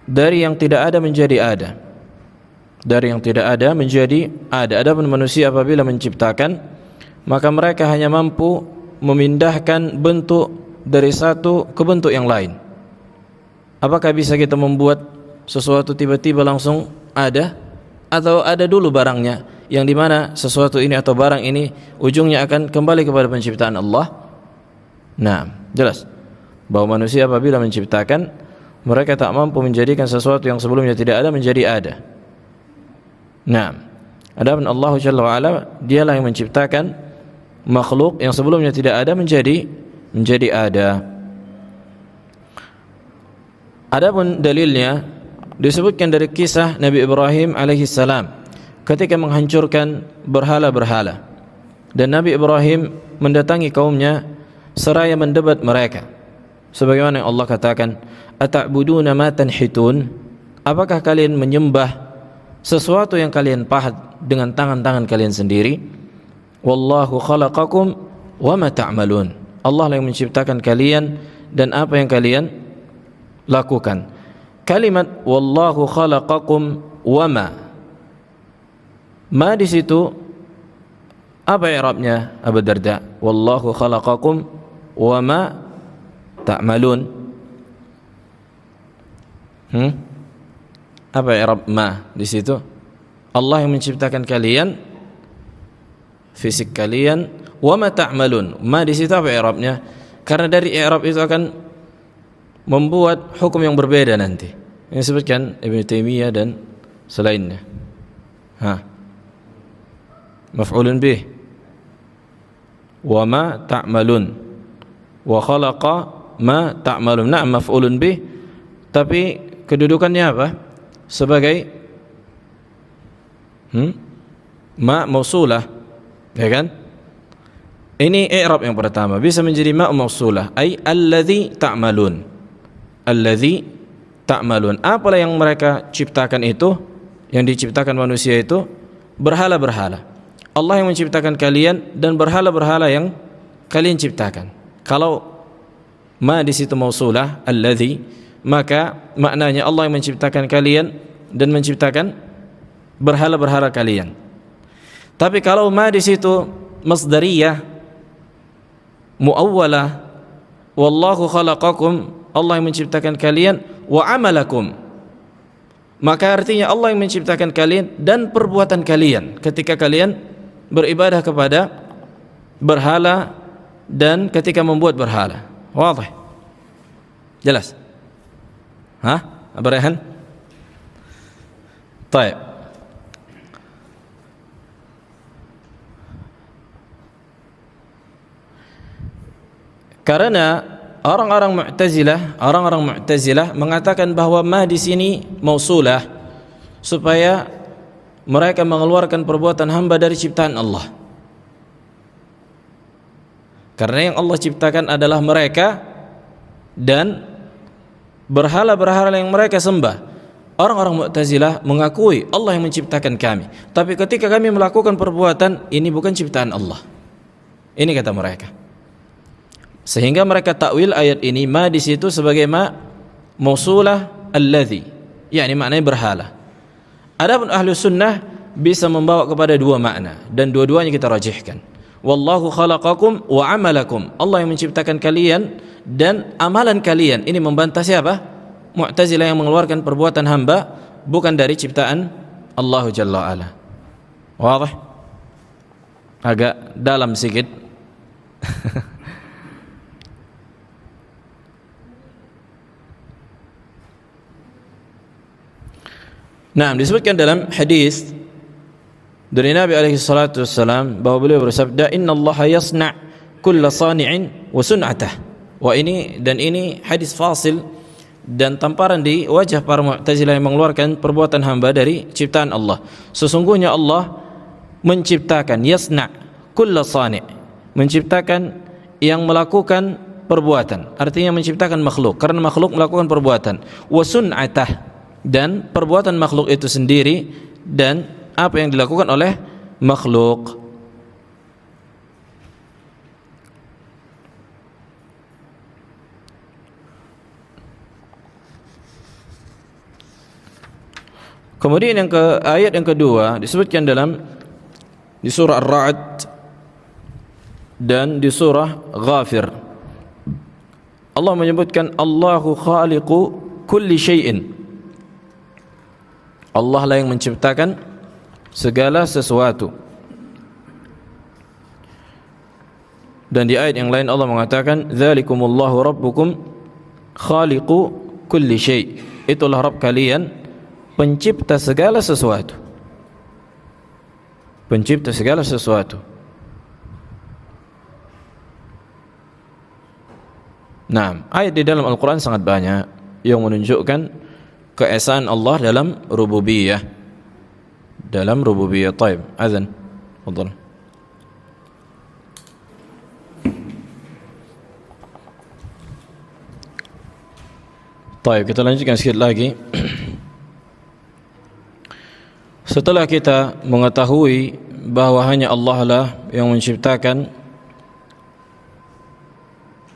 Speaker 1: dari yang tidak ada menjadi ada. Dari yang tidak ada menjadi ada. Adapun manusia apabila menciptakan, maka mereka hanya mampu memindahkan bentuk dari satu ke bentuk yang lain. Apakah bisa kita membuat sesuatu tiba-tiba langsung ada? Atau ada dulu barangnya, yang dimana sesuatu ini atau barang ini ujungnya akan kembali kepada penciptaan Allah? Nah, jelas bahwa manusia apabila menciptakan, mereka tak mampu menjadikan sesuatu yang sebelumnya tidak ada menjadi ada. Nah, adapun Allah Jalla wa'ala, dialah yang menciptakan makhluk yang sebelumnya tidak ada menjadi ada. Adapun dalilnya disebutkan dari kisah Nabi Ibrahim alaihi salam ketika menghancurkan berhala-berhala, dan Nabi Ibrahim mendatangi kaumnya seraya mendebat mereka. Sebagaimana yang Allah katakan, ata'buduna ma tanhitun, apakah kalian menyembah sesuatu yang kalian pahat dengan tangan-tangan kalian sendiri? Wallahu khalaqakum wa ma ta'malun, Allah yang menciptakan kalian dan apa yang kalian lakukan. Kalimat wallahu khalaqakum wa ma di situ apa i'rabnya Abu Darda? Wallahu khalaqakum wa ma ta'malun. Apa i'rab ma di situ? Allah yang menciptakan kalian, fisik kalian, wa ma ta'malun. Ma di situ apa i'rabnya? Karena dari i'rab itu akan membuat hukum yang berbeda nanti. Ini disebutkan Ibnu Taimiyah dan selainnya. Maf'ulun bih, wa ma ta'malun, wa khalaqa ma ta'malun. Na'am, maf'ulun bih, tapi kedudukannya apa? Sebagai ma mausulah, ya kan? Ini i'rab yang pertama, bisa menjadi ma mausulah, ay alladzi ta'malun. Alladzi ta'malun, apalah yang mereka ciptakan itu, yang diciptakan manusia itu berhala-berhala. Allah yang menciptakan kalian dan berhala-berhala yang kalian ciptakan. Kalau ma di situ mausulah alladzi, maka maknanya Allah yang menciptakan kalian dan menciptakan berhala-berhala kalian. Tapi kalau ma di situ masdariyah muawwalah, wallahu khalaqakum, Allah yang menciptakan kalian, wa amalakum, maka artinya Allah yang menciptakan kalian dan perbuatan kalian ketika kalian beribadah kepada berhala dan ketika membuat berhala. Wadih? Jelas? Abu Rehan? Baik. Karena orang-orang Mu'tazilah mengatakan bahwa ma di sini mausulah supaya mereka mengeluarkan perbuatan hamba dari ciptaan Allah. Karena yang Allah ciptakan adalah mereka dan berhala-berhala yang mereka sembah. Orang-orang Mu'tazilah mengakui Allah yang menciptakan kami, tapi ketika kami melakukan perbuatan ini bukan ciptaan Allah. Ini kata mereka. Sehingga mereka takwil ayat ini ma di situ sebagai ma mausulah alladzi, yakni maknanya berhala. Adapun ahlu sunnah bisa membawa kepada dua makna dan dua-duanya kita rajihkan. Wallahu khalaqakum wa amalakum, Allah yang menciptakan kalian dan amalan kalian. Ini membantah siapa? Mu'tazilah yang mengeluarkan perbuatan hamba bukan dari ciptaan Allah Jalla wa'ala. Wadih? Agak dalam sedikit. Nah, disebutkan dalam hadis dari Nabi alaihi salatu wassalam bahwa beliau bersabda, "Innallaha yasna' kulla sani'in wa sun'atah." Wah, ini hadis fasil dan tamparan di wajah para Mu'tazilah yang mengeluarkan perbuatan hamba dari ciptaan Allah. Sesungguhnya Allah menciptakan, yasna' kulla sani', menciptakan yang melakukan perbuatan, artinya menciptakan makhluk, karena makhluk melakukan perbuatan. Wa sun'atah, dan perbuatan makhluk itu sendiri dan apa yang dilakukan oleh makhluk. Kemudian ayat yang kedua disebutkan di surah Ar-Ra'd dan di surah Ghafir. Allah menyebutkan Allahu khaliqu kulli syai'in. Allah lah yang menciptakan segala sesuatu. Dan di ayat yang lain Allah mengatakan, "Dzalikumullahu rabbukum khaliqu kulli syai'." Itulah Rabb kalian, pencipta segala sesuatu. Pencipta segala sesuatu. Nah, ayat di dalam Al-Quran sangat banyak yang menunjukkan keesaan Allah dalam rububiyah. Dalam rububiyah. Taib, azan. Fadhal. Taib, kita lanjutkan sedikit lagi. Setelah kita mengetahui bahwa hanya Allah lah yang menciptakan,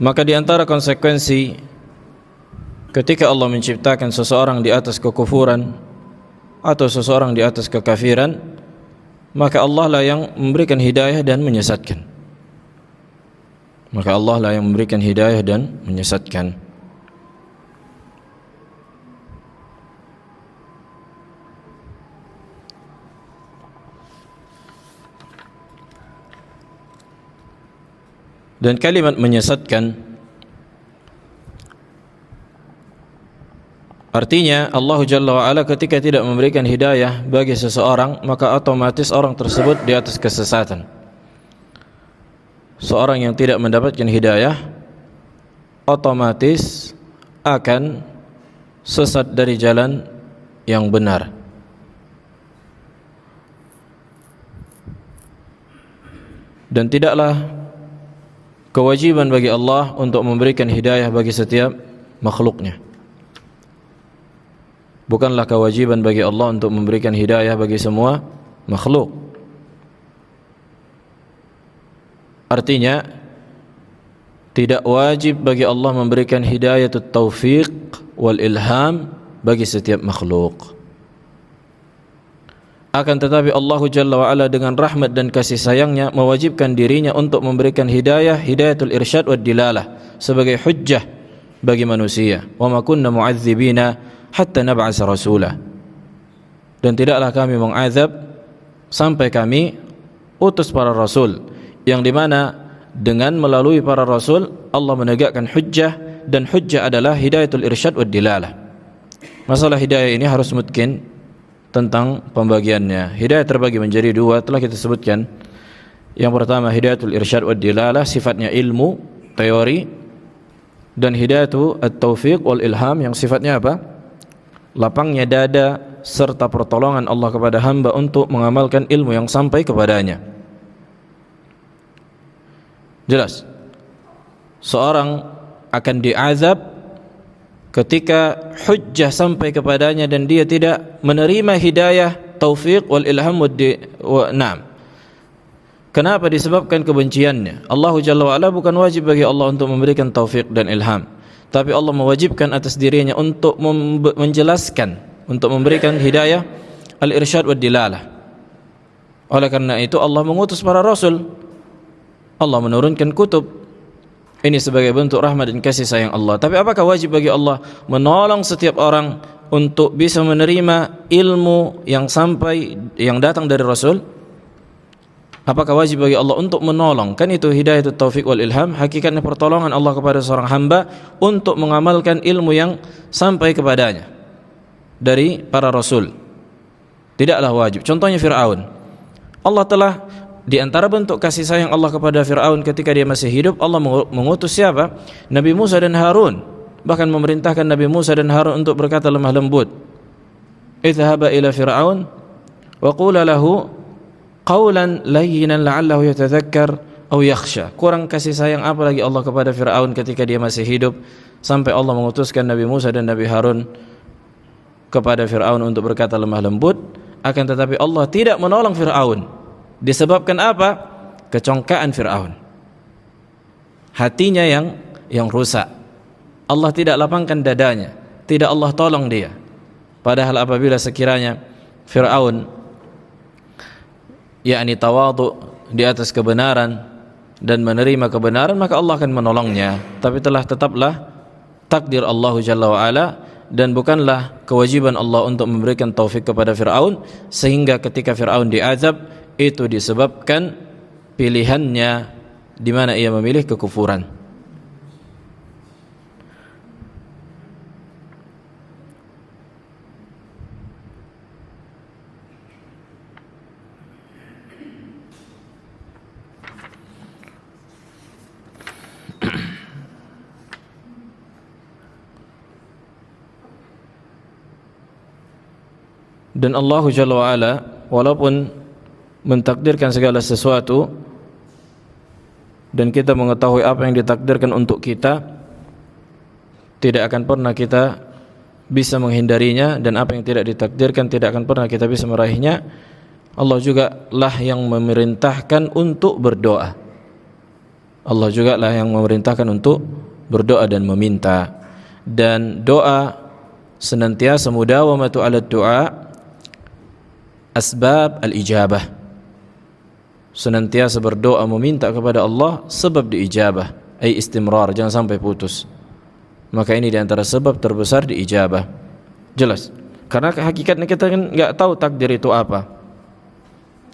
Speaker 1: maka di antara konsekuensi ketika Allah menciptakan seseorang di atas kekufuran atau seseorang di atas kekafiran, maka Allah lah yang memberikan hidayah dan menyesatkan. Maka Allah lah yang memberikan hidayah dan menyesatkan. Dan kalimat menyesatkan artinya Allah Jalla wa'ala ketika tidak memberikan hidayah bagi seseorang, maka otomatis orang tersebut di atas kesesatan. Seorang yang tidak mendapatkan hidayah otomatis akan sesat dari jalan yang benar. Dan tidaklah kewajiban bagi Allah untuk memberikan hidayah bagi setiap makhluknya. Bukanlah kewajiban bagi Allah untuk memberikan hidayah bagi semua makhluk. Artinya tidak wajib bagi Allah memberikan hidayah taufiq wal ilham bagi setiap makhluk. Akan tetapi Allah Jalla wa'ala dengan rahmat dan kasih sayangnya mewajibkan dirinya untuk memberikan hidayatul irsyad wad dilalah sebagai hujjah bagi manusia. Wa ma kunna mu'adzibina hatta nab'asa rasula. Dan tidaklah kami mengazab sampai kami utus para rasul, yang dimana dengan melalui para rasul Allah menegakkan hujjah, dan hujjah adalah hidayatul irsyad wad dilalah. Masalah hidayah ini harus mungkin tentang pembagiannya. Hidayah terbagi menjadi dua, telah kita sebutkan. Yang pertama hidayatul irsyad wad dilalah, sifatnya ilmu, teori. Dan hidayatul at-taufiq wal ilham, yang sifatnya apa? Lapangnya dada serta pertolongan Allah kepada hamba untuk mengamalkan ilmu yang sampai kepadanya. Jelas, seorang akan diazab ketika hujjah sampai kepadanya dan dia tidak menerima hidayah, taufiq wal ilham na'am. Kenapa? Disebabkan kebenciannya. Allah Jalla wa'ala bukan wajib bagi Allah untuk memberikan taufiq dan ilham, tapi Allah mewajibkan atas dirinya untuk menjelaskan, untuk memberikan hidayah al-irsyad wad dilalah. Oleh karena itu Allah mengutus para rasul, Allah menurunkan kutub. Ini sebagai bentuk rahmat dan kasih sayang Allah. Tapi apakah wajib bagi Allah menolong setiap orang untuk bisa menerima ilmu yang datang dari Rasul? Apakah wajib bagi Allah untuk menolong? Kan itu hidayah taufik wal ilham, hakikatnya pertolongan Allah kepada seorang hamba untuk mengamalkan ilmu yang sampai kepadanya dari para Rasul. tidaklah wajib. Contohnya Fir'aun. Allah telah, di antara bentuk kasih sayang Allah kepada Fir'aun ketika dia masih hidup, Allah mengutus siapa? Nabi Musa dan Harun. Bahkan memerintahkan Nabi Musa dan Harun untuk berkata lemah lembut. Idhhaba ila Fir'aun wa qula lahu qawlan layyinan la'allahu yatadhakkar aw yakhsha. Kurang kasih sayang apa lagi Allah kepada Fir'aun ketika dia masih hidup, sampai Allah mengutuskan Nabi Musa dan Nabi Harun kepada Fir'aun untuk berkata lemah lembut. Akan tetapi Allah tidak menolong Fir'aun. Disebabkan apa? Kecongkaan Fir'aun, hatinya yang rusak. Allah tidak lapangkan dadanya, tidak Allah tolong dia. Padahal apabila sekiranya Fir'aun yakni tawadhu di atas kebenaran dan menerima kebenaran, maka Allah akan menolongnya. Tapi tetaplah takdir Allah Jalla wa Ala, dan bukanlah kewajiban Allah untuk memberikan taufik kepada Fir'aun, sehingga ketika Fir'aun diazab itu disebabkan pilihannya di mana ia memilih kekufuran. Dan Allah Jalla wa Ala walaupun mentakdirkan segala sesuatu dan kita mengetahui apa yang ditakdirkan untuk kita, tidak akan pernah kita bisa menghindarinya, dan apa yang tidak ditakdirkan tidak akan pernah kita bisa meraihnya. Allah juga lah yang memerintahkan untuk berdoa. Allah juga lah yang memerintahkan untuk berdoa dan meminta. Dan doa senantiasa mudawamatu ala du'a asbab al-ijabah. Senantiasa berdoa meminta kepada Allah sebab diijabah, ai istimrar, jangan sampai putus. Maka ini diantara sebab terbesar diijabah. Jelas. Karena hakikatnya kita kan enggak tahu takdir itu apa.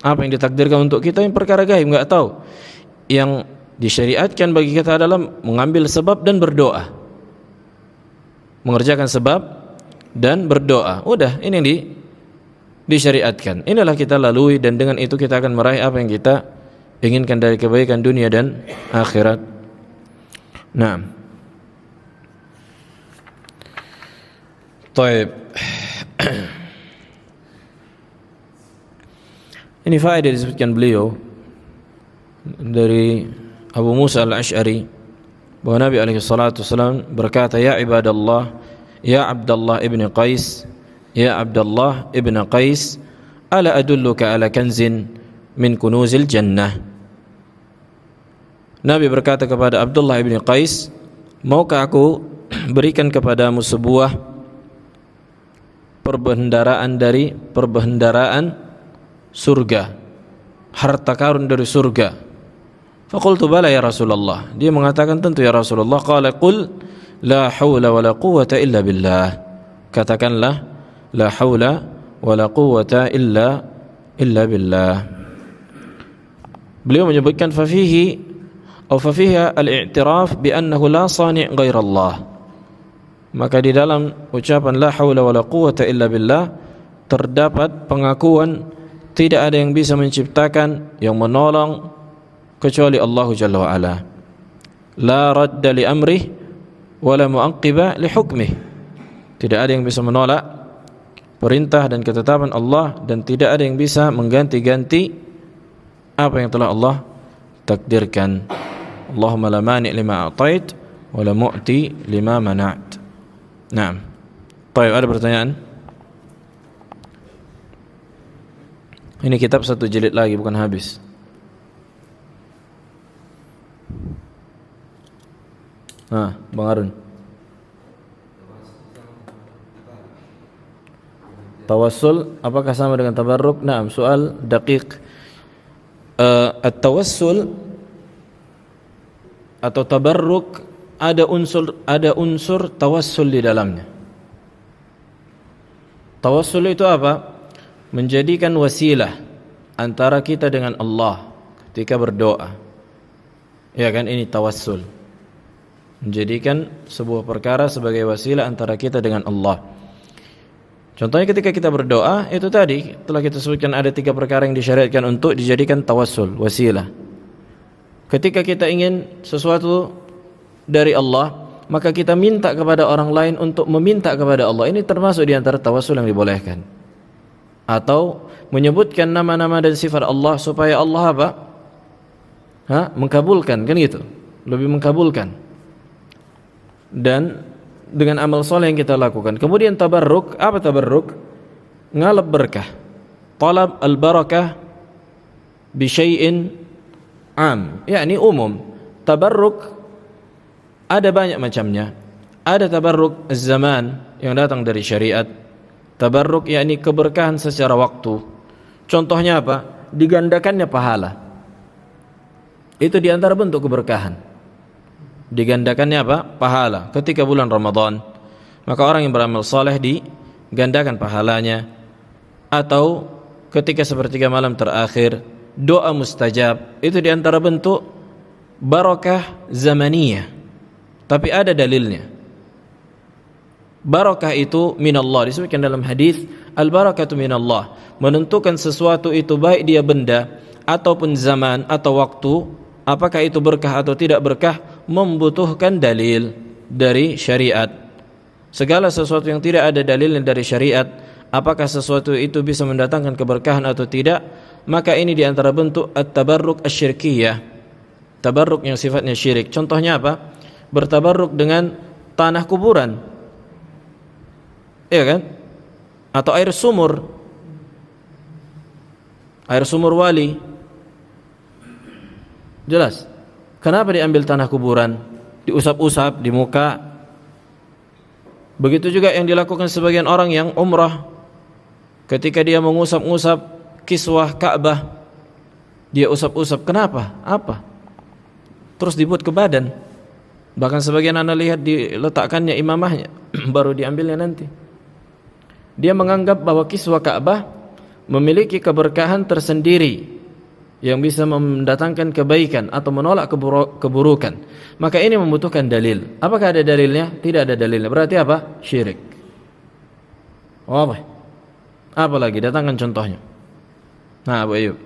Speaker 1: Apa yang ditakdirkan untuk kita yang perkara gaib, enggak tahu. Yang disyariatkan bagi kita adalah mengambil sebab dan berdoa. Mengerjakan sebab dan berdoa. Udah, ini yang disyariatkan. Inilah kita lalui, dan dengan itu kita akan meraih apa yang kita inginkan dari kebaikan dunia dan akhirat. Nah, taib. Ini faedah disebutkan beliau dari Abu Musa al-Ash'ari bahwa Nabi alaihi salatu wasallam berkata, ya ibadallah, ya Abdullah ibn Qais, ya Abdullah ibn Qais, ala adulluka ala kanzin min kunuzil jannah. Nabi berkata kepada Abdullah ibn Qais, maukah aku berikan kepadamu sebuah perbendaharaan dari perbendaharaan surga, harta karun dari surga. Faqultu bala ya Rasulullah. Dia mengatakan tentu ya Rasulullah. Qala qul la haula wala quwwata illa billah. Katakanlah la haula wala quwwata illa billah. Beliau menyebutkan fafihi al-i'tiraf bi annahu la sani' ghaira Allah. Maka di dalam ucapan la haula wala quwwata illa billah terdapat pengakuan tidak ada yang bisa menciptakan, yang menolong kecuali Allah Jalla wa Ala. La radda li amrih wala mu'aqqiba li hukmih. Tidak ada yang bisa menolak perintah dan ketetapan Allah, dan tidak ada yang bisa mengganti-ganti apa yang telah Allah takdirkan. Allahumma la mani' lima a'tait wa la mu'ti lima mana'at. Naam. Baik, ada pertanyaan? Ini kitab satu jilid lagi, bukan habis. Bang Arun. Tawassul apakah sama dengan tabarruk? Naam, soal daqiq. At-tawassul atau tabarruk ada unsur tawassul di dalamnya. Tawassul itu apa? Menjadikan wasilah antara kita dengan Allah ketika berdoa. Ya kan, ini tawassul. Menjadikan sebuah perkara sebagai wasilah antara kita dengan Allah. Contohnya ketika kita berdoa, itu tadi telah kita sebutkan ada 3 perkara yang disyariatkan untuk dijadikan tawassul, wasilah. Ketika kita ingin sesuatu dari Allah, maka kita minta kepada orang lain untuk meminta kepada Allah. Ini termasuk di antara tawassul yang dibolehkan. Atau menyebutkan nama-nama dan sifat Allah supaya Allah apa? Mengkabulkan, kan gitu. Lebih mengkabulkan. Dan dengan amal soleh yang kita lakukan. Kemudian tabarruk, apa tabarruk? Ngalap berkah. Talab al-barakah bi syai'in am, yakni umum. Tabarruk ada banyak macamnya. Ada tabarruk zaman yang datang dari syariat. Tabarruk yakni keberkahan secara waktu. Contohnya apa? Digandakannya pahala. Itu di antara bentuk keberkahan. Digandakannya apa? Pahala. Ketika bulan Ramadan, maka orang yang beramal saleh digandakan pahalanya. Atau ketika sepertiga malam terakhir, doa mustajab. Itu di antara bentuk barakah zamaniyah. Tapi ada dalilnya. Barakah itu minallah. Disebutkan dalam hadis, al-barakatu minallah. Menentukan sesuatu itu baik dia benda ataupun zaman atau waktu, apakah itu berkah atau tidak berkah, membutuhkan dalil dari syariat. Segala sesuatu yang tidak ada dalilnya dari syariat, apakah sesuatu itu bisa mendatangkan keberkahan atau tidak, maka ini di antara bentuk at-tabarruk asy-syirkiyah. Tabarruk yang sifatnya syirik. Contohnya apa? Bertabarruk dengan tanah kuburan. Iya kan? Atau air sumur. Air sumur wali. Jelas. Kenapa diambil tanah kuburan, diusap-usap di muka? Begitu juga yang dilakukan sebagian orang yang umrah. Ketika dia mengusap-usap kiswah Ka'bah, dia usap-usap. Kenapa? Apa? Terus dibuat ke badan. Bahkan sebagian anda lihat diletakkannya imamahnya, baru diambilnya nanti. Dia menganggap bahwa kiswah Ka'bah memiliki keberkahan tersendiri yang bisa mendatangkan kebaikan atau menolak keburukan. Maka ini membutuhkan dalil. Apakah ada dalilnya? Tidak ada dalilnya. Berarti apa? Syirik. Apa lagi? Datangkan contohnya. Nah, Abu Ayyub.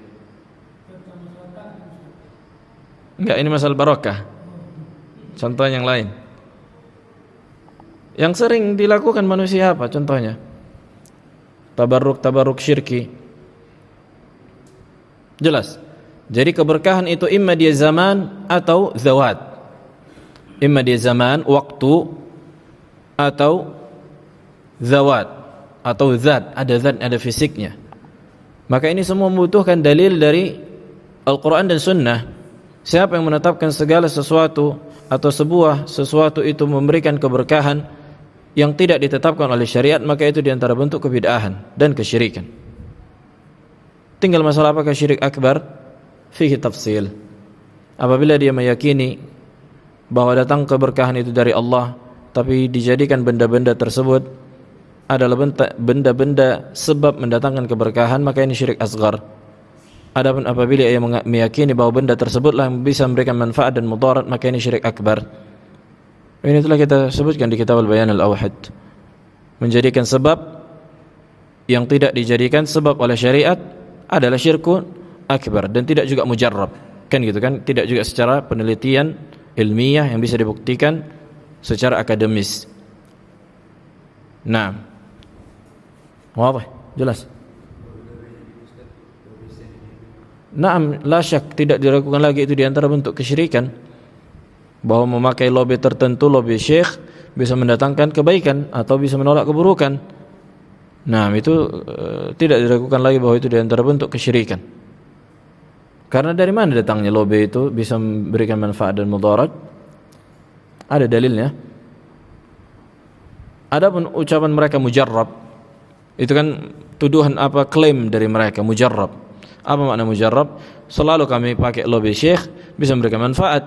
Speaker 1: Enggak, ini masalah barakah. Contoh yang lain. Yang sering dilakukan manusia apa contohnya? Tabarruk syirki. Jelas. Jadi keberkahan itu imma dia zaman atau zawat. Imma dia zaman, waktu, atau zawat, atau zat. Ada zat, ada fisiknya. Maka ini semua membutuhkan dalil dari Al-Quran dan Sunnah. Siapa yang menetapkan segala sesuatu atau sesuatu itu memberikan keberkahan yang tidak ditetapkan oleh syariat, maka itu diantara bentuk kebid'ahan dan kesyirikan. Tinggal masalah apakah syirik akbar? Fihi tafsil. Apabila dia meyakini bahwa datang keberkahan itu dari Allah, tapi dijadikan benda-benda tersebut adalah benda-benda sebab mendatangkan keberkahan, maka ini syirik asghar. Adapun apabila ia meyakini bahwa benda tersebutlah yang bisa memberikan manfaat dan mudarat, maka ini syirik akbar. Ini telah kita sebutkan di kitab Al-Bayan Al-Awhad. Menjadikan sebab yang tidak dijadikan sebab oleh syariat adalah syirkun akbar dan tidak juga mujarrab. Kan gitu kan? Tidak juga secara penelitian ilmiah yang bisa dibuktikan secara akademis. Nah. Wadah, jelas. Naam, la syak, tidak dilakukan lagi, itu diantara bentuk kesyirikan. Bahwa memakai lobe tertentu, lobe syekh, bisa mendatangkan kebaikan atau bisa menolak keburukan. Nah, itu tidak dilakukan lagi, bahwa itu diantara bentuk kesyirikan. Karena dari mana datangnya lobe itu bisa memberikan manfaat dan mudarat? Ada dalilnya. Adapun ucapan mereka mujarrab, itu kan tuduhan apa, klaim dari mereka mujarrab. Apa makna mujarrab? Selalu kami pakai lobe syekh bisa memberikan manfaat.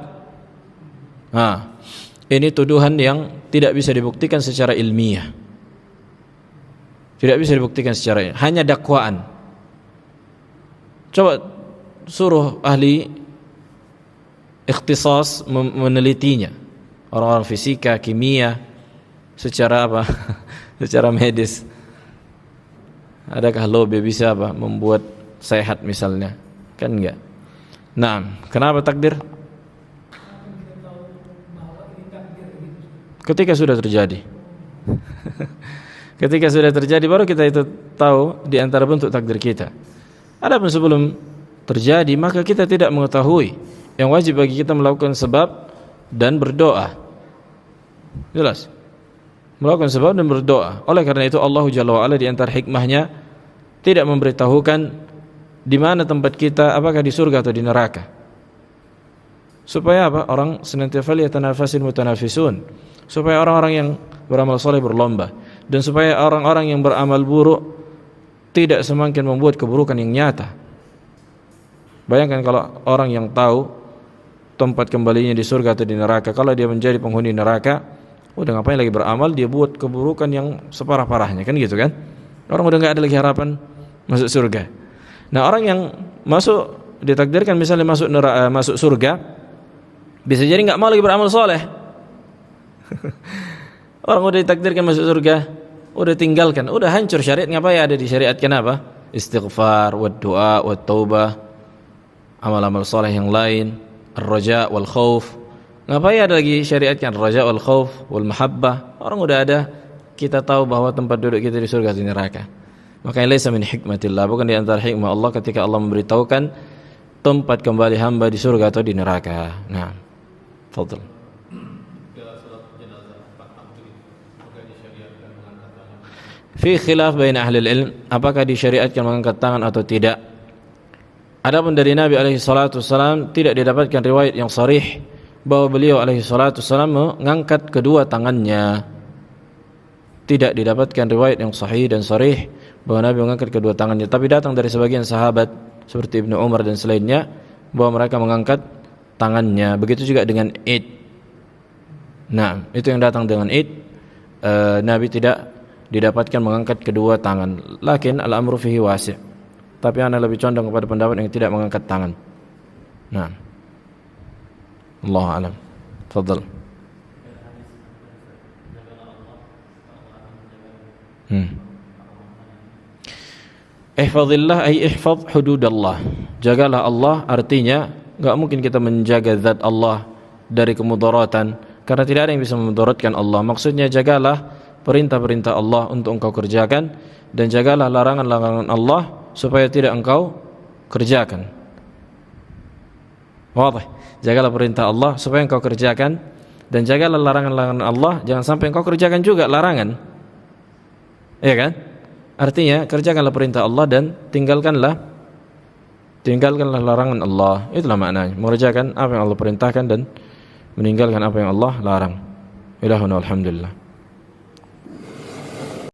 Speaker 1: Nah, ini tuduhan yang tidak bisa dibuktikan secara ilmiah. Tidak bisa dibuktikan secara ilmiah, hanya dakwaan. Coba suruh ahli ikhtisas menelitinya. Orang-orang fisika, kimia, secara apa? Secara medis. Adakah lobe bisa apa? Membuat sehat misalnya? Kan enggak. Nah, kenapa takdir? Ketika sudah terjadi. Ketika sudah terjadi baru kita itu tahu di antara bentuk takdir kita. Adapun sebelum terjadi maka kita tidak mengetahui. Yang wajib bagi kita melakukan sebab dan berdoa. Jelas? Melakukan sebab dan berdoa. Oleh karena itu Allah Jalla wa Ala di antara hikmahnya tidak memberitahukan di mana tempat kita, apakah di surga atau di neraka. Supaya apa? Orang senantiasa falyatanafasil mutanafisun. Supaya orang-orang yang beramal saleh berlomba, dan supaya orang-orang yang beramal buruk tidak semakin membuat keburukan yang nyata. Bayangkan kalau orang yang tahu tempat kembalinya di surga atau di neraka, kalau dia menjadi penghuni neraka, udah ngapain lagi beramal, dia buat keburukan yang separah-parahnya, kan gitu kan? Orang udah nggak ada lagi harapan masuk surga. Nah, orang yang masuk ditakdirkan misalnya masuk neraka, masuk surga, bisa jadi nggak mau lagi beramal soleh. Orang udah ditakdirkan masuk surga, udah tinggalkan, udah hancur syariat. Ngapain ada di syariatkan apa? Istighfar, wad doa, wad taubah, amal-amal soleh yang lain, ar-raja wal khauf. Ngapain ada lagi syariatkan ar-raja wal khauf wal mahabbah? Orang udah ada, kita tahu bahwa tempat duduk kita di surga atau di neraka. Makanya laisa min hikmatillah, bukan di antara hikmah Allah ketika Allah memberitahukan tempat kembali hamba di surga atau di neraka. Nah, fadhil. Fi khilaf bain ahli ilm, apakah disyariatkan mengangkat tangan atau tidak. Adapun dari Nabi alaihi salatu wasallam tidak didapatkan riwayat yang sharih bahwa beliau alaihi salatu wasallam mengangkat kedua tangannya. Tidak didapatkan riwayat yang sahih dan sharih bahwa Nabi mengangkat kedua tangannya, tapi datang dari sebagian sahabat seperti Ibnu Umar dan selainnya bahwa mereka mengangkat tangannya. Begitu juga dengan Id. Nah, itu yang datang dengan Id. Nabi tidak didapatkan mengangkat kedua tangan. Lakin al-amru fihi wasi'. Tapi ana lebih condong kepada pendapat yang tidak mengangkat tangan. Nah. Allahu a'lam. Tafadhal. Ihfazillah ay ihfaz hududallah. Jagalah Allah artinya enggak mungkin kita menjaga zat Allah dari kemudaratan karena tidak ada yang bisa memudaratkan Allah. Maksudnya jagalah perintah-perintah Allah untuk engkau kerjakan dan jagalah larangan-larangan Allah supaya tidak engkau kerjakan. Wadah. Jagalah perintah Allah supaya engkau kerjakan dan jagalah larangan-larangan Allah, jangan sampai engkau kerjakan juga larangan. Iya kan? Artinya kerjakanlah perintah Allah dan tinggalkanlah larangan Allah. Itulah maknanya, mengerjakan apa yang Allah perintahkan dan meninggalkan apa yang Allah larang. Ilahuna alhamdulillah.